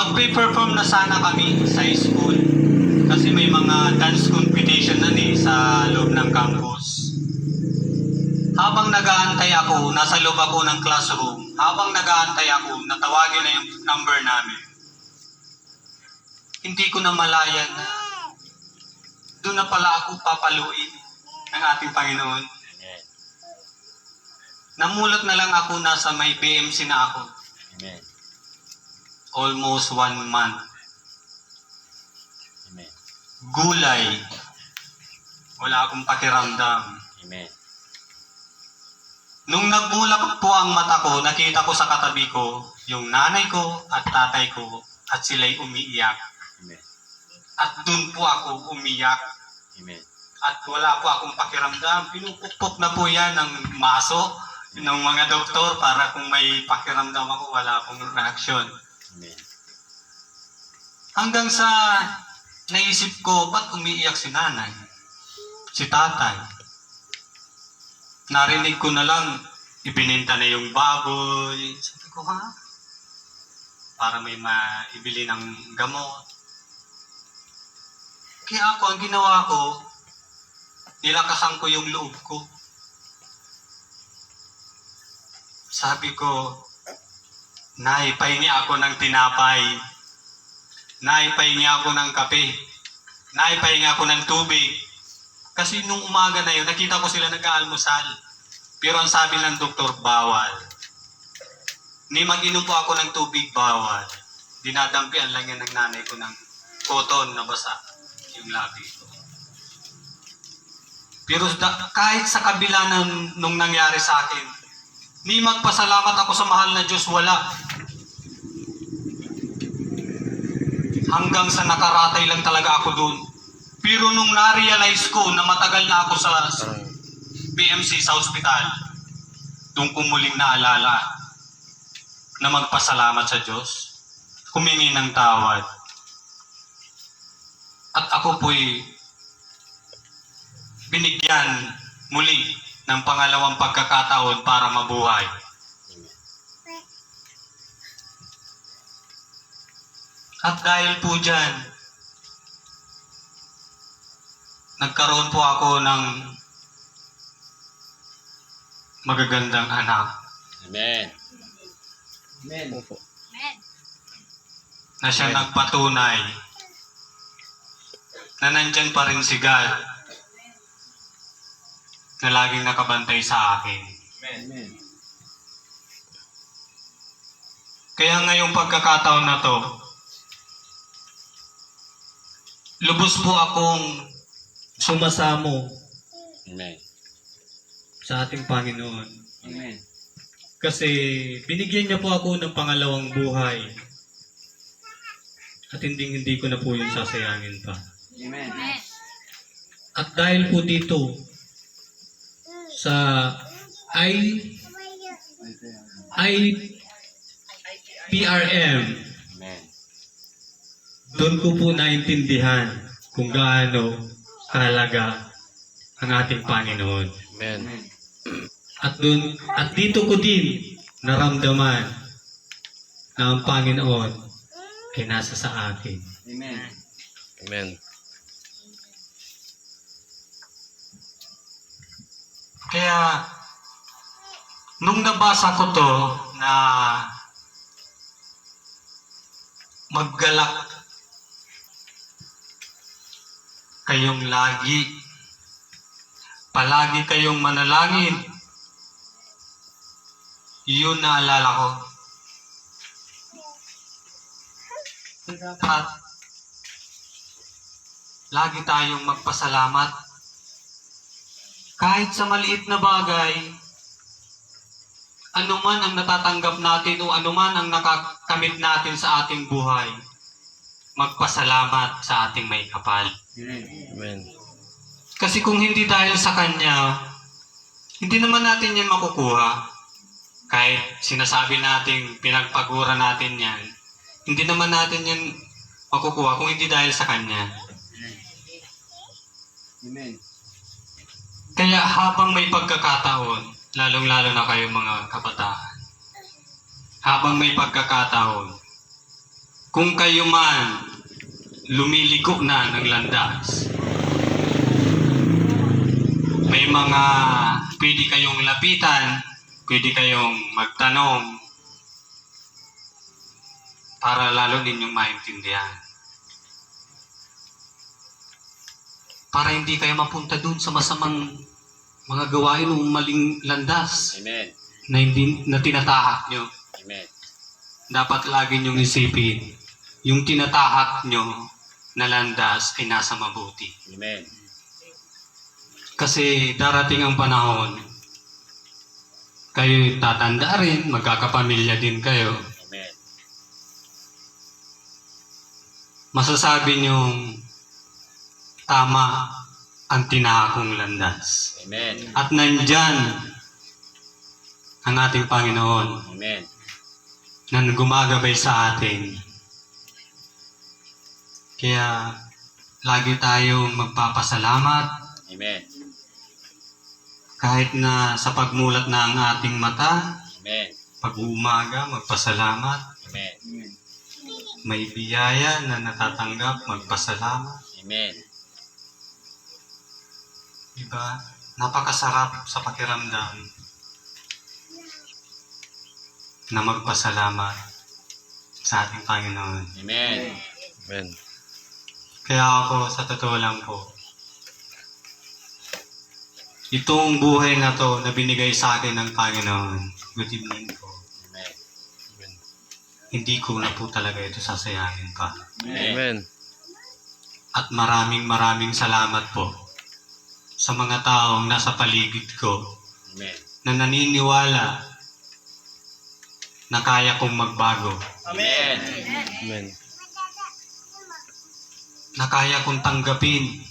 Magpe-perform na sana kami sa school. Kasi may mga dance competition na sa loob ng campus. Habang nag-aantay ako, nasa loob ako ng classroom, habang nag-aantay ako, natawagin na yung number namin. Hindi ko na malaya na doon na pala ako papaluin ng ating Panginoon. Amen. Namulat na lang ako, nasa may BMC na ako. Amen. Almost 1 month. Amen. Gulay. Wala akong pakiramdam. Amen. Nung nagmulak po ang mata ko, nakita ko sa katabi ko yung nanay ko at tatay ko at sila'y umiiyak. Amen. At dun po ako umiyak. Amen. At wala po akong pakiramdam. Pinupukpok na po yan ng maso ng mga doktor para kung may pakiramdam ako, wala akong reaksyon. Amen. Hanggang sa naisip ko, ba't umiiyak si nanay? Si tatay? Narinig ko na lang, ibininta na yung baboy. Sabi ko, ha? Para may maibili ng gamot. Kaya ako, ang ginawa ko, nilakasan ko yung loob ko. Sabi ko, Nay, pahingi ako ng tinapay. Nay, pahingi ako ng kape. Nay, pahingi ako ng tubig. Kasi nung umaga na yun, nakita ko sila nag-aalmusal. Pero ang sabi ng doktor, bawal. Ni mag-inom po ako ng tubig, bawal. Dinadampian lang yan ng nanay ko ng cotton na basa. Yung labi ko. Pero kahit sa kabila nung nangyari sa akin, ni magpasalamat ako sa mahal na Diyos, wala. Hanggang sa nakaratay lang talaga ako doon. Pero nung na-realize ko na matagal na ako sa BMC, sa ospital, doon ko muling naalala na magpasalamat sa Diyos, humingi ng tawad. At ako po'y binigyan muli ng pangalawang pagkakataon para mabuhay. At dahil po dyan, nagkaroon po ako ng magagandang anak. Amen. Amen. Na siya nagpatunay na nandyan pa rin si God na laging nakabantay sa akin. Amen. Kaya ngayong pagkakataon na to, lubos po akong sumasamo Amen. sa ating Panginoon. Amen. Kasi binigyan niya po ako ng pangalawang buhay. At hindi ko na po yun sasayangin pa. Amen. At dahil po dito sa IPRM, Amen. doon ko po naintindihan kung gaano kahalaga ang ating Panginoon. Amen. Amen. At dito ko din naramdaman na ang Panginoon ay nasa sa akin. Amen. Amen. Kaya nung nabasa ko to na maggalak kayong lagi, palagi kayong manalangin, yun naalala ko. At lagi tayong magpasalamat kahit sa maliit na bagay, anuman ang natatanggap natin o anuman ang nakakamit natin sa ating buhay, magpasalamat sa ating may kapal. Amen. Amen. Kasi kung hindi dahil sa Kanya, hindi naman natin yan makukuha. Kahit sinasabi natin, pinagpagura natin yan, hindi naman natin yan makukuha kung hindi dahil sa Kanya. Amen. Kaya habang may pagkakataon, lalong-lalo na kayo mga kabataan, habang may pagkakataon, kung kayo man lumiligo na ng landas, may mga pwede kayong lapitan, pwede kayong magtanong para lalo ninyong maintindihan. Para hindi kayo mapunta dun sa masamang mga gawain o maling landas Amen. na tinatahak nyo. Amen. Dapat lagi nyong isipin, yung tinatahak nyo na landas ay nasa mabuti. Amen. Kasi darating ang panahon, kayo tatanda rin, magkakapamilya din kayo. Amen. Masasabi nyong tama ang tinahakong landas. Amen. At nandyan ang ating Panginoon Amen. na gumagabay sa atin. Kaya lagi tayong magpapasalamat Amen. kahit na sa pagmulat na ang ating mata, Amen. pag-uumaga, magpasalamat. Amen. Amen. May biyaya na natatanggap, magpasalamat. Amen. Diba? Napakasarap sa pakiramdam na magpasalamat sa ating Panginoon. Amen. Amen. Kaya ako, sa totoo lang po, itong buhay na to na binigay sa akin ng Panginoon, good evening po, Amen. hindi ko na po talaga ito sasayangin pa. Amen. At maraming salamat po sa mga taong nasa paligid ko Amen. na naniniwala na kaya kong magbago, Amen. Amen. na kaya kong tanggapin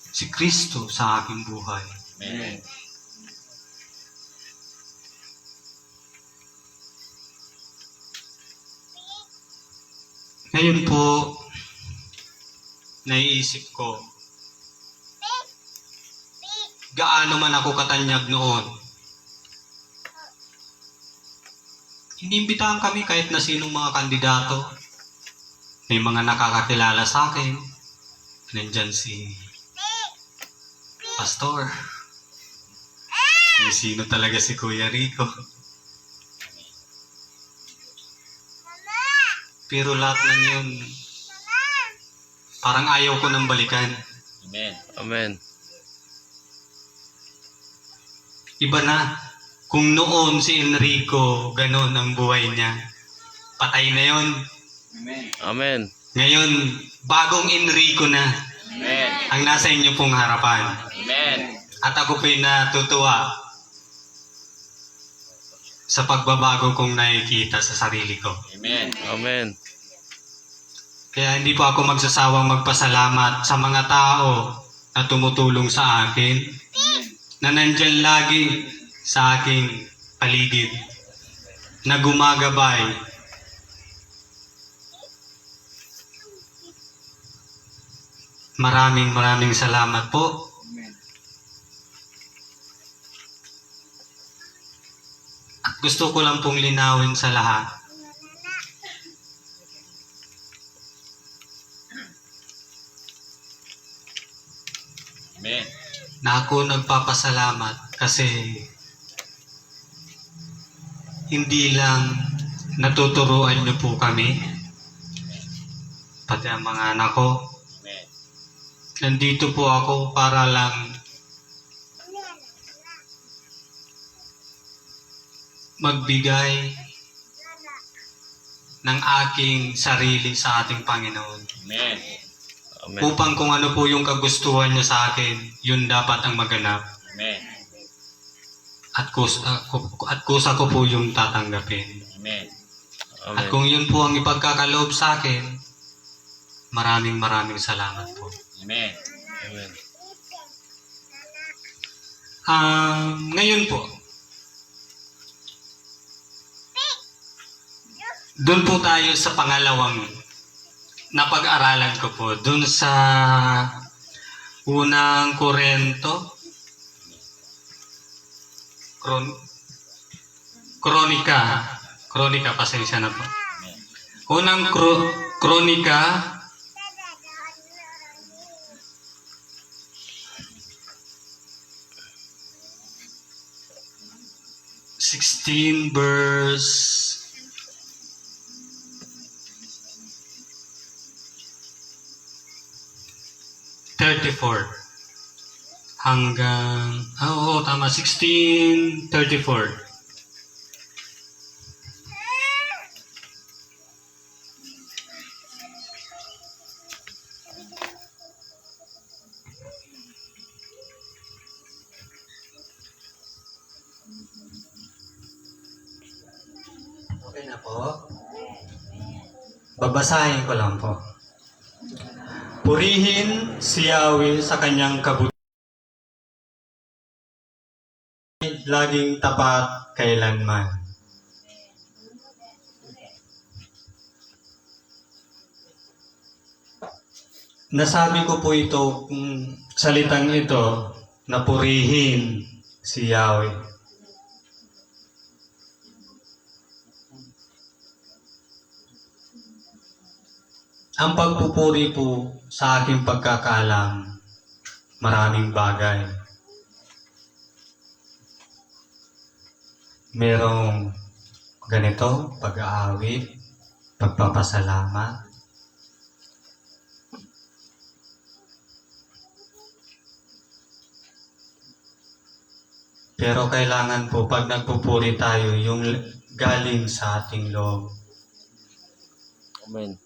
si Kristo sa aking buhay. Amen. Ngayon po, naiisip ko, gaano man ako katanyag noon. Inimbitahan kami kahit na sinong mga kandidato. May mga nakakakilala sa akin. Nandyan si Pastor. Kung sino talaga si Kuya Rico. Pero lahat ng yun, parang ayaw ko nang balikan. Amen. Amen. Iba na. Kung noon si Enrico, ganon ang buhay niya. Patay na yon. Amen. Amen. Ngayon, bagong Enrico na Amen. ang nasa inyo pong harapan. Amen. At ako po'y natutuwa sa pagbabago kong nakikita sa sarili ko. Amen. Amen. Kaya hindi po ako magsasawang magpasalamat sa mga tao na tumutulong sa akin, na nandyan lagi sa aking paligid, na gumagabay. Maraming salamat po. Amen. At gusto ko lang pong linawin sa lahat. Amen. Na ako nagpapasalamat kasi hindi lang natuturuan niyo po kami, pati ang mga anak ko. Amen. Nandito po ako para lang magbigay ng aking sarili sa ating Panginoon. Amen. Amen. Upang kung ano po yung kagustuhan niya sa akin, yun dapat ang maganap. Amen. At kusa ko po yung tatanggapin. Amen. At kung yun po ang ipagkakaloob sa akin, maraming salamat po. Amen. Amen. Ngayon po, doon po tayo sa pangalawang napag-aralan ko po. Doon sa unang Korento, Kronika, pasensya na po. Unang Kronika, 16 verse 34 hanggang, oo, tama, 16:34. Okay na po. Babasahin ko lang po. Purihin si Yahweh sa kanyang kabutihan, laging tapat kailanman. Nasabi ko po ito, salitang ito, na purihin si Yahweh. Ang pagpupuri po sa aking pagkakaalam, maraming bagay. Merong ganito, pag-aawit, pagpapasalamat. Pero kailangan po, pag nagpupuri tayo, yung galing sa ating loob. Amen.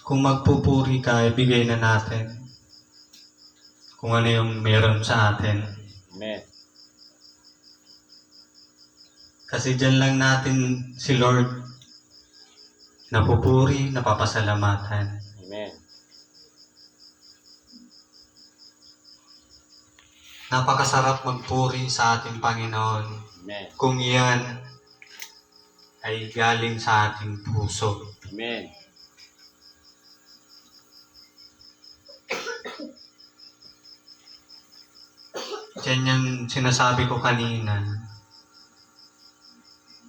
Kung magpupuri ka, ibigay na natin kung ano yung meron sa atin. Amen. Kasi dyan lang natin si Lord napupuri, napapasalamatan. Amen. Napakasarap magpuri sa ating Panginoon Amen. kung yan ay galing sa ating puso. Amen. Yan yung sinasabi ko kanina,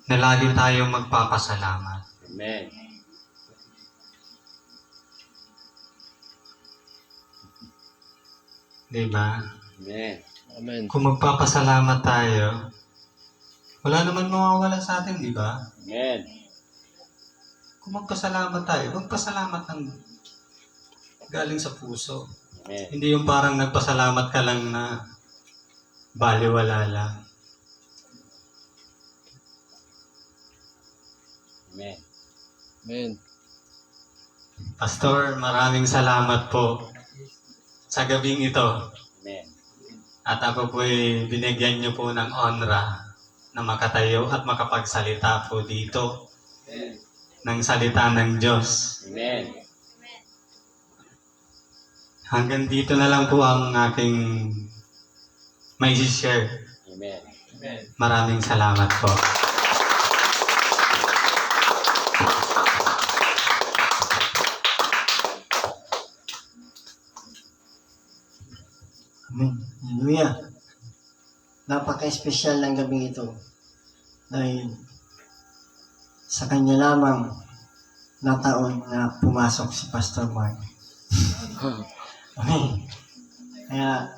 na lagi tayong magpapasalamat. Amen. Diba? Amen. Amen. Kung magpapasalamat tayo, wala naman mawawala sa atin, di ba? Amen. Kung magpasalamat tayo, magpasalamat ng galing sa puso. Amen. Hindi yung parang nagpasalamat ka lang na baliwala lang. Amen. Amen. Pastor, maraming salamat po sa gabing ito. Amen. At ako po'y binigyan niyo po ng honra na makatayo at makapagsalita po dito ng salita ng Diyos. Amen. Hanggang dito na lang po ang aking may share. Amen. Amen. Maraming salamat po. Amen. Hallelujah. Napaka-espesyal ng gabing ito dahil sa kanya lamang na taon na pumasok si Pastor Mark. Amen. Kaya,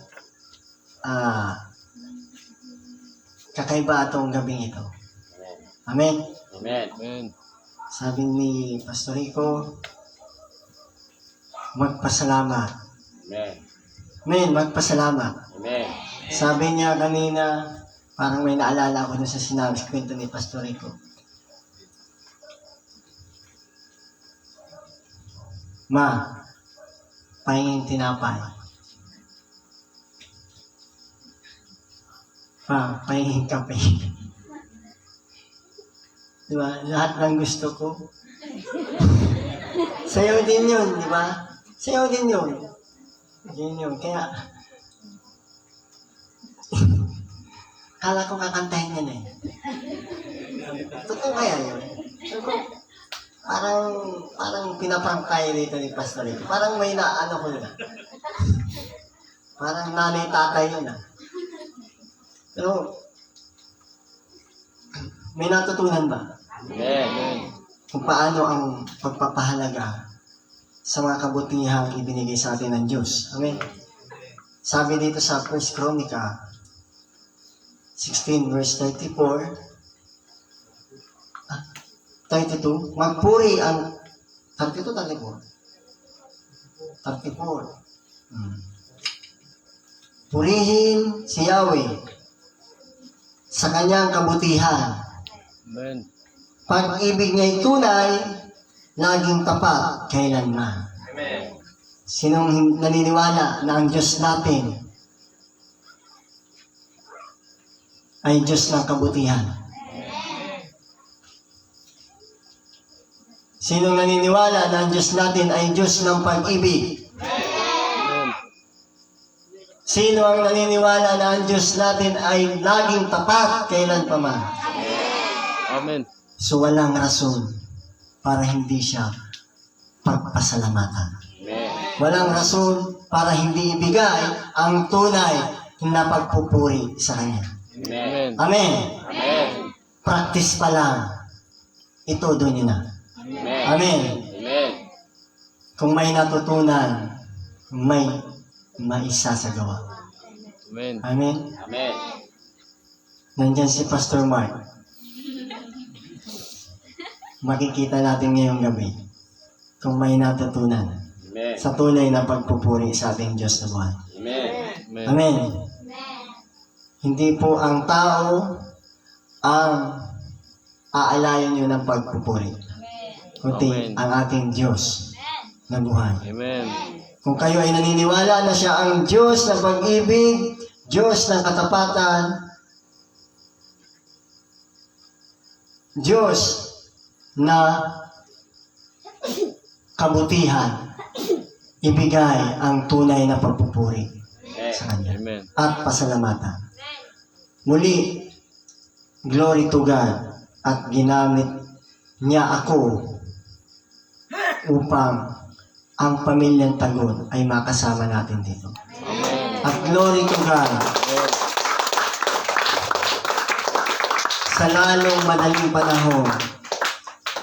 kakaiba itong gabing ito. Amen. Amen. Amen. Sabi ni Pastor Rico, magpasalamat. Amen. Amen, magpasalamat. Amen. Sabi niya kanina, parang may naalala ako dun sa sinabi sa kwento ni Pastor Rico. Ma, pahinging tinapay. Pa, pahinging kape. Di ba? Lahat ng gusto ko. Sayaw din yun, di ba? Sayaw din yun. Yun yun. Kaya, kala ko kakantahin yan eh. Totoo kaya yun? Parang pinapangkay dito ni Pastor Rico. Parang may naano ko yun ah. Parang nanay tatay yun ah. Pero, May natutunan ba? Amen. Kung paano ang pagpapahalaga sa mga kabutihang ibinigay sa atin ng Diyos. Amen. Sabi dito sa 1 Chronica 16 verse 32, magpuri ang 32, 34. 34. Purihin si Yahweh sa kanyang kabutihan. Amen. Pag-ibig niya'y tunay, laging tapat kailanman. Amen. Sinong naniniwala na ang Diyos natin ay Diyos ng kabutihan? Sinong naniniwala na ang Diyos natin ay Diyos ng pag-ibig? Amen. Sino ang naniniwala na ang Diyos natin ay laging tapat kailan pa man? Amen. So walang rason para hindi siya pagpasalamatan. Amen. Walang rason para hindi ibigay ang tunay na pagpupuri sa Kanya. Amen. Amen. Amen. Practice pa lang. Ito doon yun na. Amen. Amen. Amen. Kung may natutunan, may maisasagawa. Amen. Amen. Amen. Nandyan si Pastor Mark. Makikita natin ngayong gabi kung may natutunan Amen. sa tunay na pagpupuri sa ating Diyos na buhay. Amen. Amen. Amen. Hindi po ang tao ang aalayan nyo ng pagpupuri, kundi Amen. ang ating Diyos na buhay. Amen. Kung kayo ay naniniwala na siya ang Diyos ng pag-ibig, Diyos ng katapatan, Diyos na kabutihan, ibigay ang tunay na pagpupuri sa Kanya Amen. at pasalamatan. Muli, glory to God, at ginamit niya ako upang ang pamilyang Tagon ay makasama natin dito. Amen. At glory to God, Amen. sa lalong madaling panahon,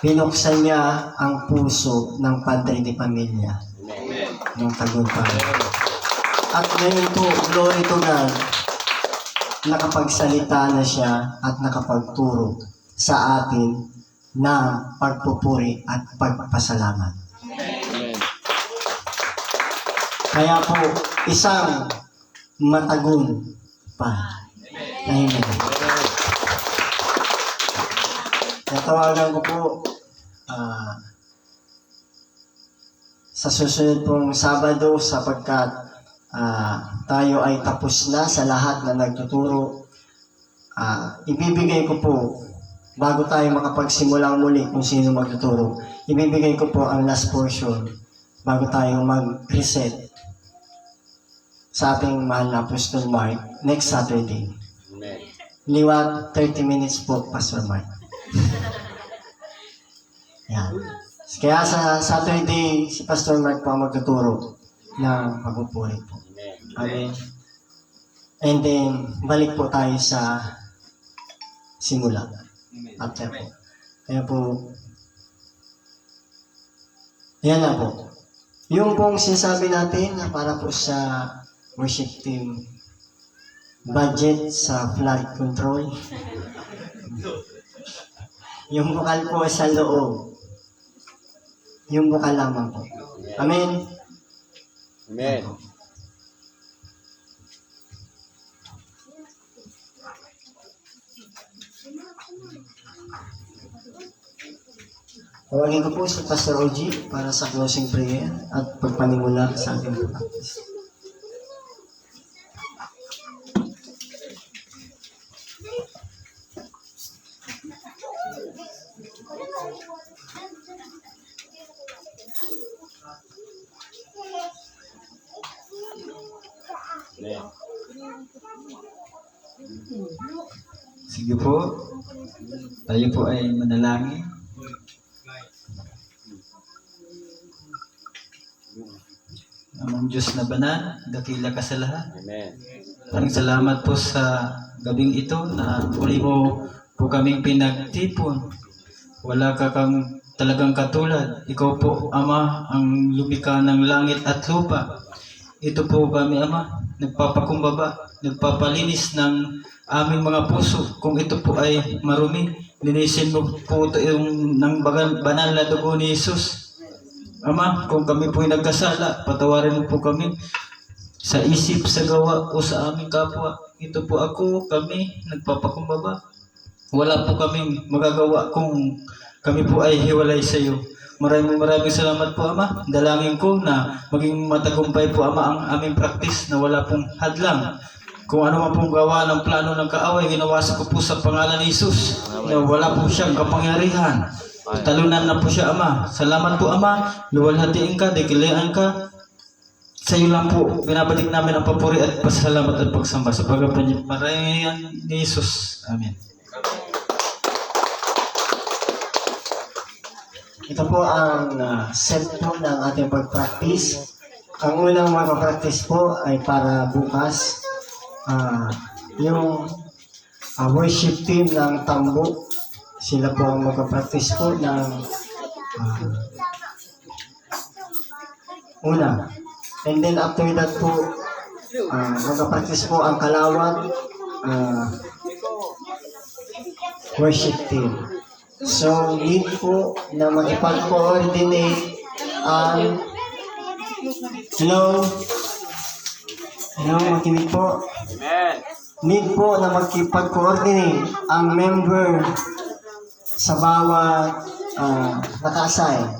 binuksan niya ang puso ng Padre de Pamilya ng Tagon Pamilya. At ngayon po, glory to God, nakapagsalita na siya at nakapagturo sa atin ng pagpupuri at pagpasalamat. Amen. Kaya po, isang matagun pa. Amen. Natawagan ko po sa susunod pong Sabado sapagkat tayo ay tapos na sa lahat na nagtuturo. Ibibigay ko po, bago tayo makapagsimulang muli kung sino magtuturo, ibibigay ko po ang last portion bago tayo mag-reset sa ating mahal na Apostol Mark next Saturday. Amen. Liwat 30 minutes po, Pastor Mark. Yan. Kaya sa Saturday, si Pastor Mark po ang magtuturo ng pagpupuri po. Amen. And then, balik po tayo sa simula. After po. Kaya po, yan na po. Yung pong sinasabi natin na para po sa worship team budget sa flood control. Yung bukal po sa loob. Yung bukal lamang po. Amen. Amen. Tawagin ko po si Pastor Oji para sa closing prayer at pagpanimula sa ating practice. Amen. Sige po. Tayo po ay manalangin. Amang Diyos na banal, dakila ka sa lahat. Amen. Maraming salamat po sa gabing ito na muli mo po kaming pinagtipon. Wala ka kang talagang katulad. Ikaw po, Ama, ang lumikha ng langit at lupa. Ito po kami, Ama, nagpapakumbaba, nagpapalinis ng aming mga puso. Kung ito po ay marumi, linisin mo po ito yung ng banal na dugo ni Jesus. Ama, kung kami po ay nagkasala, patawarin mo po kami sa isip, sa gawa o sa aming kapwa. Ito po ako, kami, nagpapakumbaba. Wala po kaming magagawa kung kami po ay hiwalay sa iyo. Maraming salamat po, Ama. Dalangin ko na maging matagumpay po, Ama, ang aming practice na wala pong hadlang. Kung ano man pong gawa ng plano ng kaaway, ginawasan ko po sa pangalan ni Jesus na wala po siyang kapangyarihan. Talunan na po siya, Ama. Salamat po, Ama. Luwalhatiin ka, dikilaan ka. Sa iyo lang po, binabalik namin ang papuri at pasalamat at pagsamba sa pagkapanyaran ni Jesus. Amen. Ito po ang set po ng ating pag-practice. Ang unang mag-practice po ay para bukas. Yung worship team ng Tambo, sila po ang mag-practice po ng una. And then after that po, mag-practice po ang Kalawag worship team. So, need po na makipag-coordinate ang hello, makinig po. Need po na makipag-coordinate ang member sa bawat naka-assign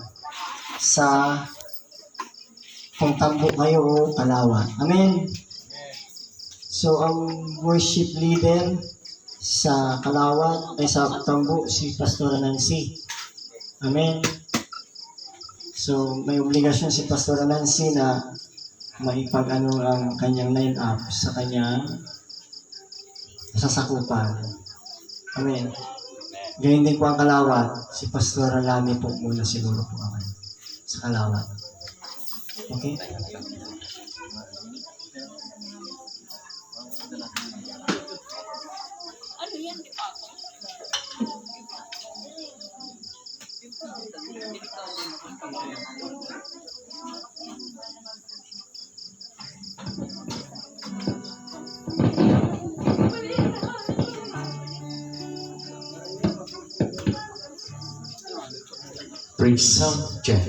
sa kung Tambo kayo o Kalawag. Amen. So, ang worship leader sa Kalawag ay sa Tambo si Pastor Nancy. Amen. So may obligasyon si Pastor Nancy na maipag-ano ang kanyang line-up sa kanyang sasakupan. Amen. Gayun din po ang Kalawag. Si Pastor Lami po muna siguro po ako sa Kalawag. Okay? Praise sound check.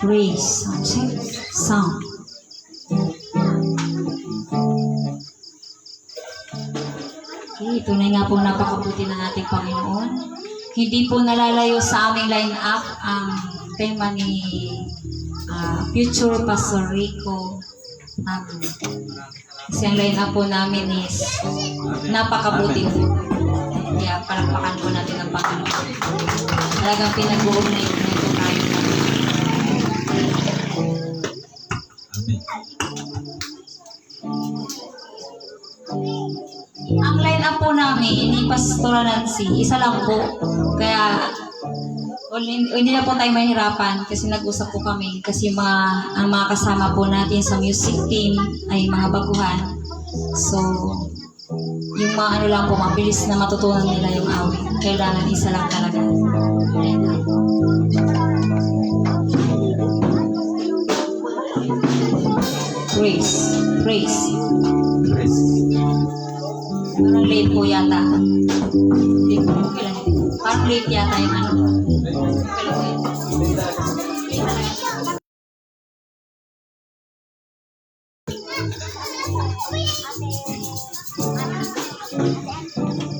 Praise, check, sound. Okay, tunay nga po napakabuti ng ating Panginoon. Hindi po nalalayo sa aming line-up ang tema ni future Pastor Rico. Kasi ang line-up po namin is napakabuti po. Kaya palakpakan po natin ang Panginoon. Talagang pinag-uugnay po tayo. Ang line-up po namin ni Pastor Nancy, isa lang po. Kaya hindi na po tayo mahirapan kasi nag-usap po kami kasi ang mga kasama po natin sa music team ay mga baguhan. So, yung mga ano lang po, mabilis na matutunan nila yung awit. Kailangan isa lang talaga. Praise. Praise. Parang late po yata. Hindi po, okay lang. Parang late yata yung ano. Okay lang po yun.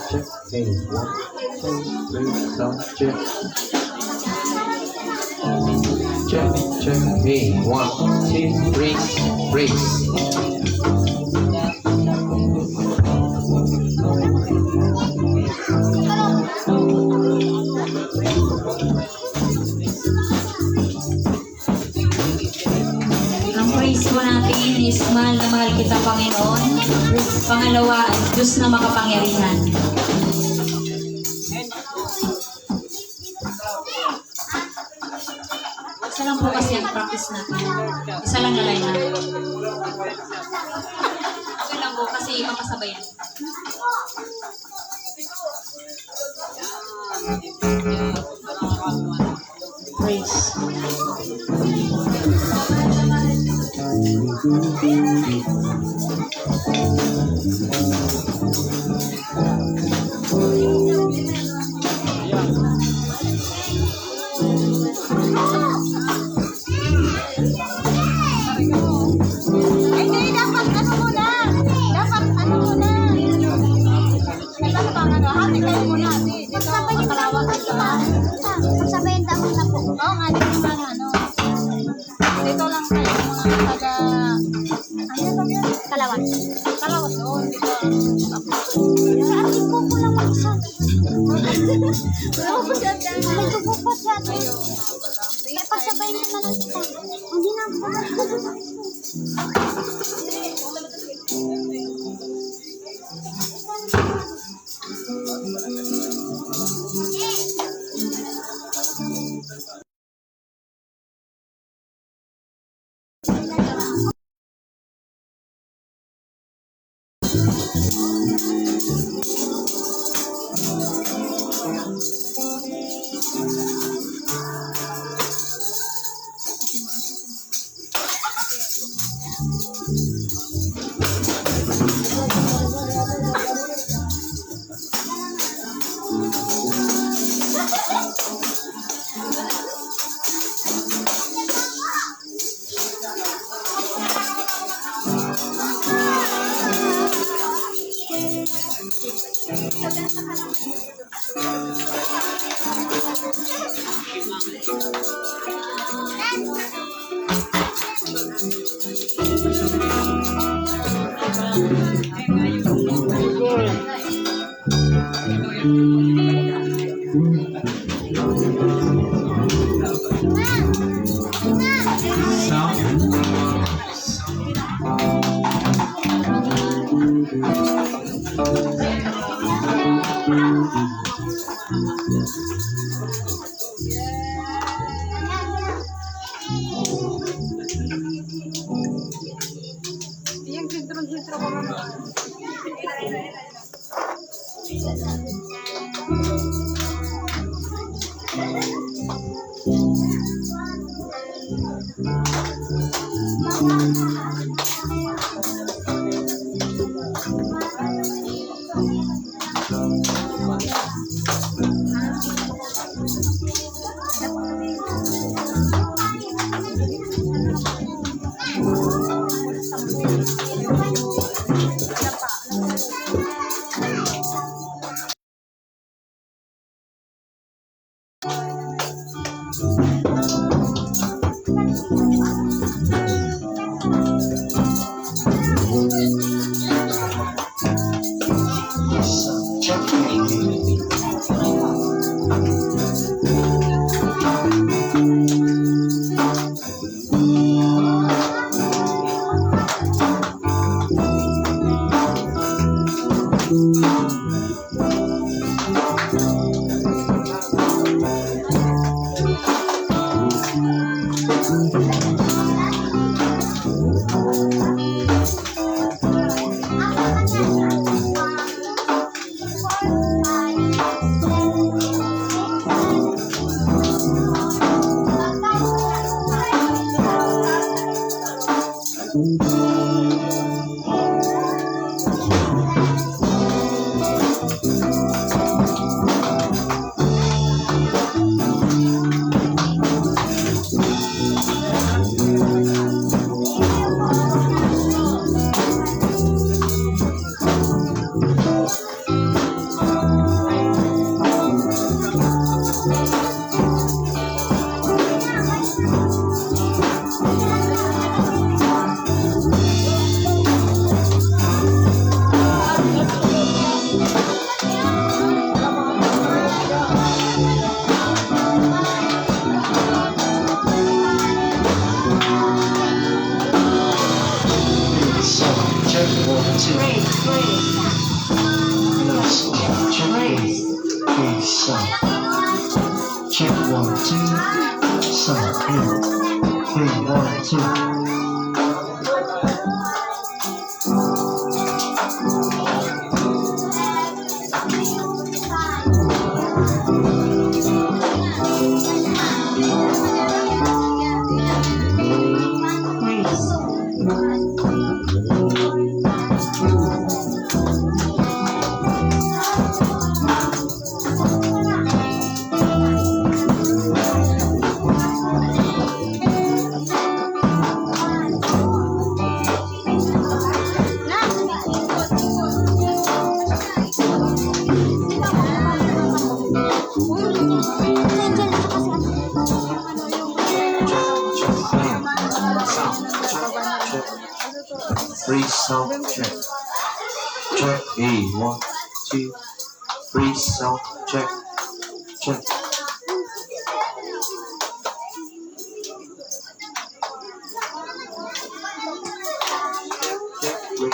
Check. Hey, 1, 2, 3, sound check. Check, check. Hey, 1, 2, 3, race. Ang praise po natin is mahal na mahal kita, Panginoon. Pangalawa, Diyos na makapangyarihan. Isa lang po kasi ang practice natin. Isa lang na line na. Okay lang po kasi makasabayan. Praise. Hindi, dapat ano muna. Dapat ano muna. Dapat pang ano, hati kayo muna. Pagsabayin kalawag ka ba? Pagsabayin dapat na po. Oo nga, dito mga ano. Dito lang kayo mga taga... Ano ba yun? Kalawag. Kalawag doon. Dito. Ate po ko lang mag-isa. Wala ko siya dyan. May tubo po siya. Kaya pagsabayin ko na lang kita. Hindi na po. sound. Check 1, 2, sound. 3, 1, 2. Free sound check. Check A 1, 2. Free sound check. Check. Check. Wait.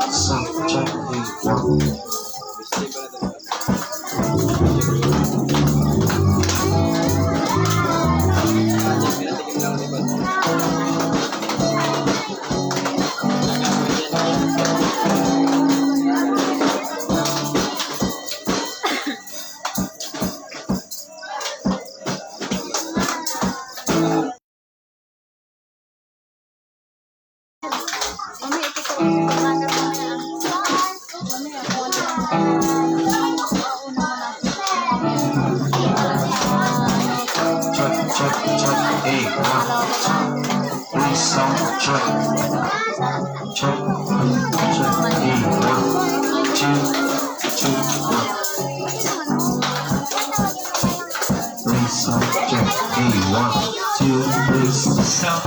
Sound check A1. Check A1. Free sound check. Check. Check A1. 2, 1. Free sound check A1, 2, free sound.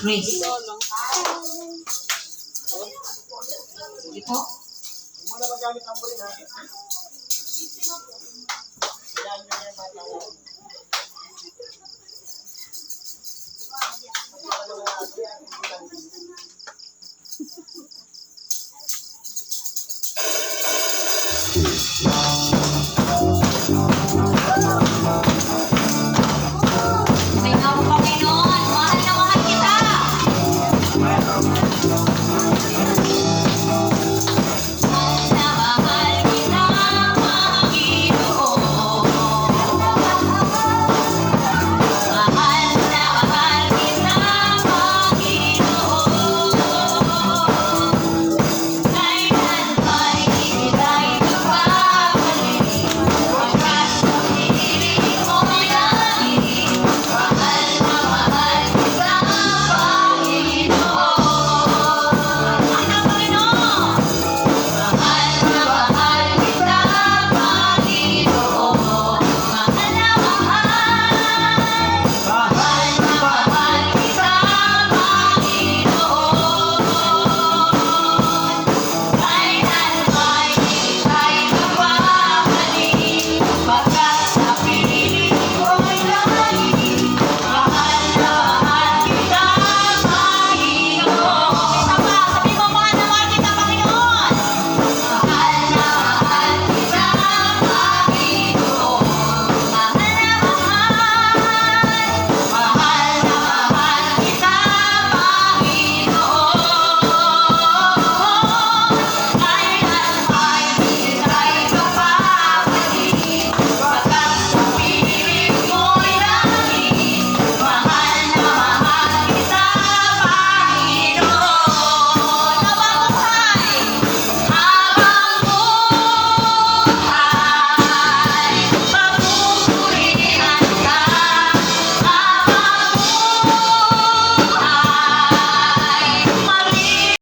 Grace. Ito. Muna magamit ang bulin ha. Yan yung